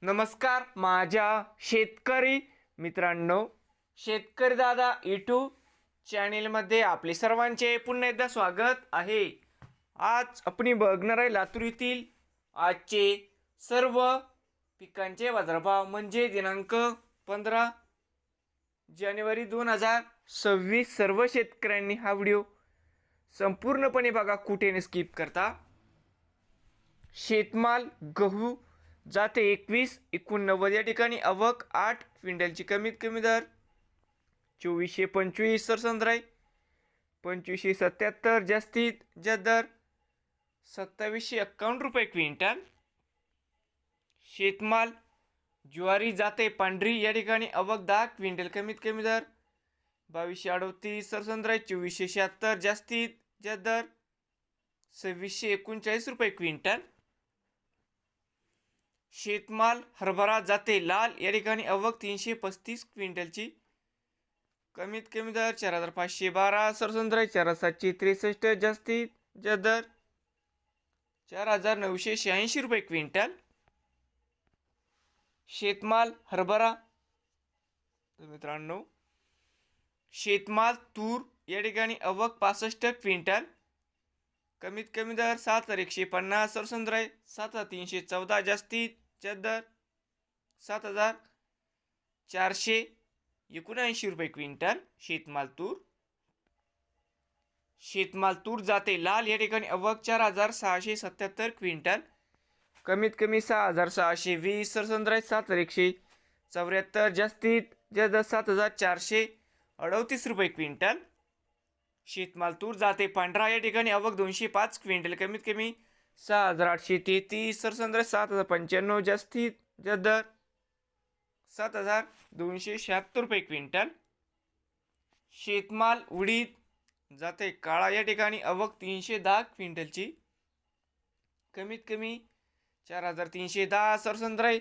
नमस्कार माझ्या शेतकरी मित्रांनो, शेतकरी दादा यूट्यूब चॅनेलमध्ये आपले सर्वांचे पुन्हा एकदा स्वागत आहे। आज आपण बघणार आहे लातूर येथील आजचे सर्व पिकांचे बाजारभाव म्हणजे दिनांक 15 जानेवारी 2026। सर्व शेतकऱ्यांनी हा व्हिडिओ संपूर्णपणे बघा, कुठे स्किप करता। शेतमाल गहू जाते 21-89 या ठिकाणी आवक 8 क्विंटलची, कमीत कमी दर 2425 सरसंद्राई 2577, जास्तीत जास्त दर 2751 रुपये क्विंटल। शेतमाल ज्वारी जाते पांढरी या ठिकाणी आवक 10 क्विंटल, कमीत कमी दर 2238 सरसंद्राई 2476, जास्तीत जास्त दर 2639 रुपये क्विंटल। शेतमाल हरभरा जाते लाल या ठिकाणी आवक 335 क्विंटलची, कमीत कमी दर 4512 सरसंद्राई 4763, जास्तीत जास्त दर 4986 रुपये क्विंटल। शेतमाल हरभरा तर मित्रांनो, शेतमाल तूर या ठिकाणी आवक 65 क्विंटल, कमीत कमी दर 7150 सरसंद्राई 7314, जास्तीत जास्त दर 7479 रुपये क्विंटल। शेतमाल तूर जाते लाल या ठिकाणी आवक 4677 क्विंटल, कमीत कमी 6620 सरसंद्राई 7174, जास्तीत जास्त 7438 रुपये क्विंटल। शेतमाल तूर जाते पांढरा या ठिकाणी आवक 205 क्विंटल, कमीत कमी 6833 सरसंद्राई 7095, जास्तीत जास्त दर 7276 रुपये क्विंटल। शेतमाल उडीद जाते काळा या ठिकाणी आवक 310 क्विंटलची, कमीत कमी 4310 सरसंद्राई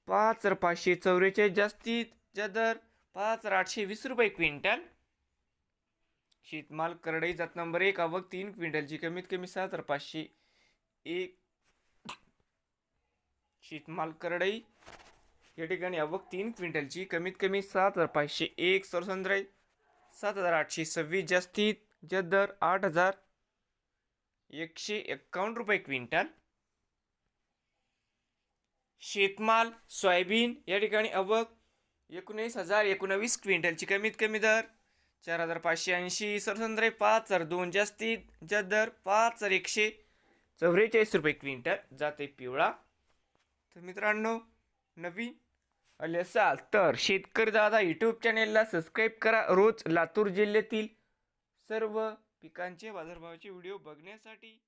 5544, जास्तीत जास्त दर 5820 रुपये क्विंटल। शेतमाल करडई जात नंबर 1 आवक 3 क्विंटलची, कमीत कमी 7501। शेतमाल करडई या ठिकाणी आवक 3 क्विंटलची, कमीत कमी 7501 सरसंद्राई 7826, जास्तीत जास्त दर 8151 रुपये क्विंटल। शेतमाल सोयाबीन या ठिकाणी आवक 19019 क्विंटलची, कमीत कमी दर 4580 सरसंद्राई 5002, जास्तीत जास्त दर 5144 रुपये क्विंटल। जाते पिवळा तर मित्रांनो, नवीन आले असाल तर शेतकरी दादा यूट्यूब चॅनेलला सबस्क्राईब करा, रोज लातूर जिल्ह्यातील सर्व पिकांचे बाजारभावाचे व्हिडिओ बघण्यासाठी।